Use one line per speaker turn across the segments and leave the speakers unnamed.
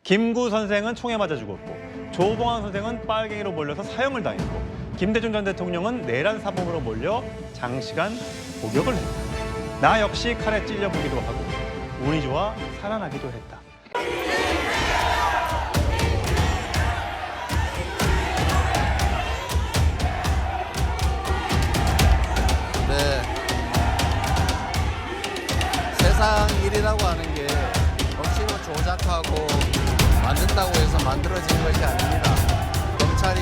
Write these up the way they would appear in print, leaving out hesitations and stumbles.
김구 선생은 총에 맞아 죽었고 조봉환 선생은 빨갱이로 몰려서 사형을 당했고 김대중 전 대통령은 내란 사범으로 몰려 장시간 복역을 했다. 나 역시 칼에 찔려보기도 하고 운이 좋아 살아나기도 했다.
네. 세상 일이라고 하는 게 억지로 조작하고 만든다고 해서 만들어진 것이 아닙니다. 검찰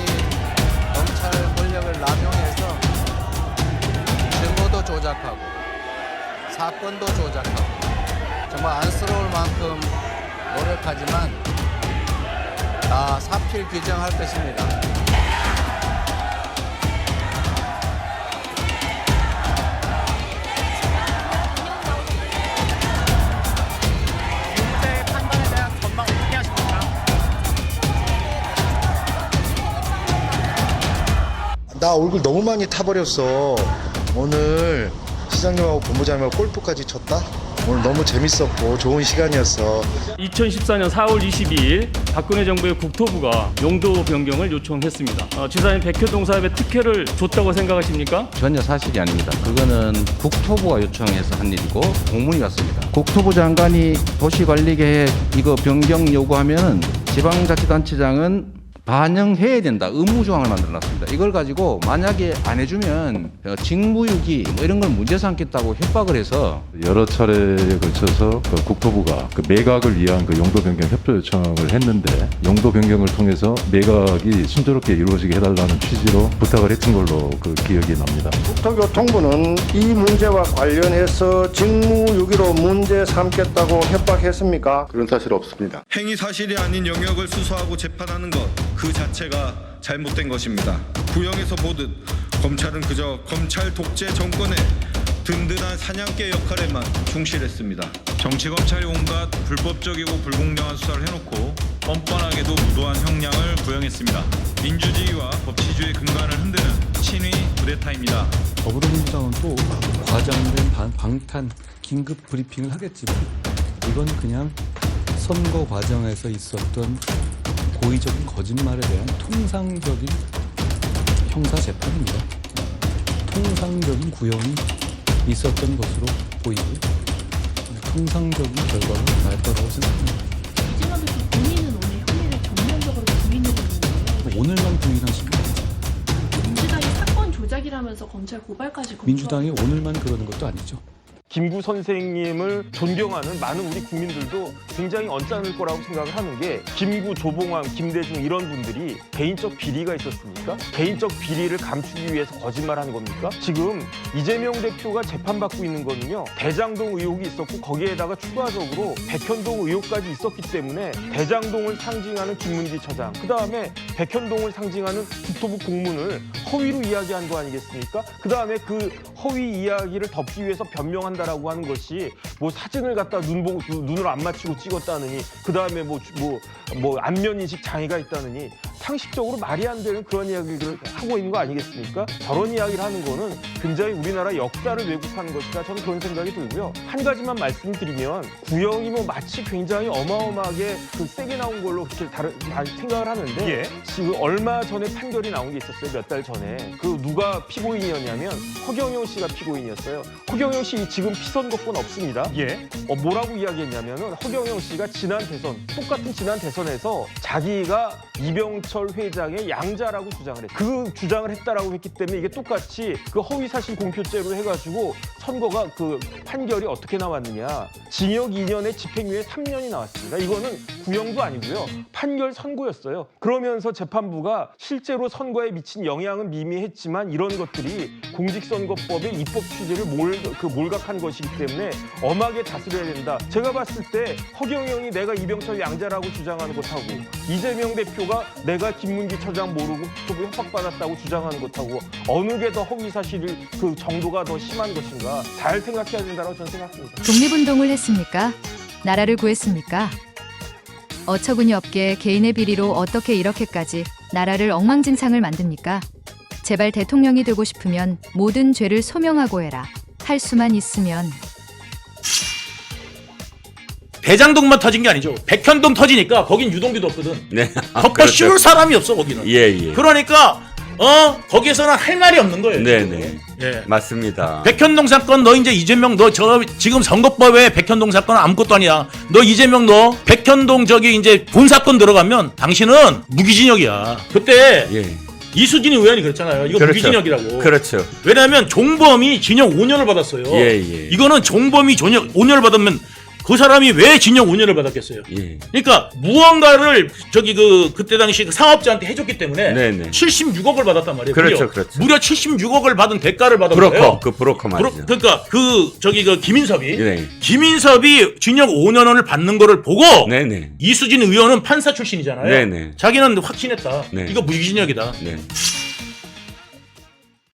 권력을 남용해서 증거도 조작하고 사건도 조작하고 정말 안쓰러울 만큼 노력하지만 다 사필 규정할 것입니다.
나 얼굴 너무 많이 타버렸어. 오늘 시장님하고 본부장님하고 골프까지 쳤다? 오늘 너무 재밌었고 좋은 시간이었어.
2014년 4월 22일 박근혜 정부의 국토부가 용도 변경을 요청했습니다. 지사님 백현동 사업에 특혜를 줬다고 생각하십니까?
전혀 사실이 아닙니다. 그거는 국토부가 요청해서 한 일이고 공문이 왔습니다. 국토부 장관이 도시관리계획 이거 변경 요구하면 지방자치단체장은 반영해야 된다. 의무 조항을 만들어놨습니다. 이걸 가지고 만약에 안 해주면 직무유기 뭐 이런 걸 문제 삼겠다고 협박을 해서
여러 차례에 걸쳐서 국토부가 매각을 위한 용도 변경 협조 요청을 했는데 용도 변경을 통해서 매각이 순조롭게 이루어지게 해달라는 취지로 부탁을 했던 걸로 기억이 납니다.
국토교통부는 이 문제와 관련해서 직무유기로 문제 삼겠다고 협박했습니까?
그런 사실 없습니다.
행위 사실이 아닌 영역을 수사하고 재판하는 것 그 자체가 잘못된 것입니다. 구형에서 보듯 검찰은 그저 검찰 독재 정권의 든든한 사냥개 역할에만 충실했습니다. 정치검찰이 온갖 불법적이고 불공정한 수사를 해놓고 뻔뻔하게도 무도한 형량을 구형했습니다. 민주주의와 법치주의 근간을 흔드는 친위 쿠데타입니다.
더불어민주당은 또 과장된 방탄 긴급 브리핑을 하겠지만 이건 그냥 선거 과정에서 있었던 고의적인 거짓말에 대한 통상적인 형사재판입니다. 통상적인 구형이 있었던 것으로 보이고 통상적인 결과가 날 거라고 생각합니다.
이재명 대표 본인은 오늘 혐의를 전면적으로 부인을 했는데
오늘만 부인하십니까?
민주당이 사건 조작이라면서 검찰 고발까지 검토하고
민주당이 오늘만 그러는 것도 아니죠.
김구 선생님을 존경하는 많은 우리 국민들도 굉장히 언짢을 거라고 생각을 하는 게 김구, 조봉환, 김대중 이런 분들이 개인적 비리가 있었습니까? 개인적 비리를 감추기 위해서 거짓말하는 겁니까? 지금 이재명 대표가 재판받고 있는 거는요. 대장동 의혹이 있었고 거기에다가 추가적으로 백현동 의혹까지 있었기 때문에 대장동을 상징하는 김문기 처장 그다음에 백현동을 상징하는 국토부 공문을 허위로 이야기한 거 아니겠습니까? 그다음에 그 허위 이야기를 덮기 위해서 변명한 라고 하는 것이 뭐 사진을 갖다 눈을 안 맞추고 찍었다느니 그 다음에 뭐 안면 인식 장애가 있다느니 상식적으로 말이 안 되는 그런 이야기를 하고 있는 거 아니겠습니까? 저런 이야기를 하는 거는 굉장히 우리나라 역사를 왜곡하는 것이다. 저는 그런 생각이 들고요. 한 가지만 말씀드리면 구형이 뭐 마치 굉장히 어마어마하게 세게 나온 걸로 그렇게 생각을 하는데
예.
지금 얼마 전에 판결이 나온 게 있었어요. 몇 달 전에. 누가 피고인이었냐면 허경영 씨가 피고인이었어요. 허경영 씨 지금 피선거권 없습니다.
예.
뭐라고 이야기했냐면은 허경영 씨가 똑같은 지난 대선에서 자기가 이병철 회장의 양자라고 주장을 했어요. 그 주장을 했다라고 했기 때문에 이게 똑같이 허위사실 공표죄로 해가지고 선거가 판결이 어떻게 나왔느냐. 징역 2년에 집행유예 3년이 나왔습니다. 이거는 구형도 아니고요. 판결 선고였어요. 그러면서 재판부가 실제로 선거에 미친 영향은 미미했지만 이런 것들이 공직선거법의 입법 취지를 몰각한 것이기 때문에 엄하게 다스려야 된다. 제가 봤을 때 허경영이 내가 이병철 양자라고 주장하는 것하고 이재명 대표가 내가 김문기 처장 모르고 국토부 협박받았다고 주장하는 것하고 어느 게 더 허위사실 정도가 더 심한 것인가 잘 생각해야 된다고 저는 생각합니다.
독립운동을 했습니까? 나라를 구했습니까? 어처구니 없게 개인의 비리로 어떻게 이렇게까지 나라를 엉망진창을 만듭니까? 제발 대통령이 되고 싶으면 모든 죄를 소명하고 해라. 할 수만 있으면.
대장동만 터진 게 아니죠. 백현동 터지니까 거긴 유동규도 없거든.
네.
덮어 씌울 사람이 없어 거기는.
예.
그러니까 거기에서는 할 말이 없는 거예요.
네네.
예.
맞습니다.
백현동 사건 너 이제 이재명 너 저 지금 선거법에 백현동 사건은 아무것도 아니야. 너 이재명 너 백현동 저기 이제 본 사건 들어가면 당신은 무기징역이야. 그때
예.
이수진 의원이 그랬잖아요. 이거
그렇죠.
무기징역이라고.
그렇죠.
왜냐하면 종범이 징역 5년을 받았어요.
예.
이거는 종범이 징역 5년을 받으면 그 사람이 왜 징역 5년을 받았겠어요?
예.
그러니까 무언가를 저기 그때 당시 그 상업자한테 해줬기 때문에
네네.
76억을 받았단 말이에요.
그렇죠, 그렇죠.
무려 76억을 받은 대가를 받은 거예요.
브로커 말이죠.
그러니까 그 김인섭이
네.
김인섭이 징역 5년을 받는 거를 보고
네네.
이수진 의원은 판사 출신이잖아요.
네네.
자기는 확신했다.
네.
이거 무기징역이다.
네.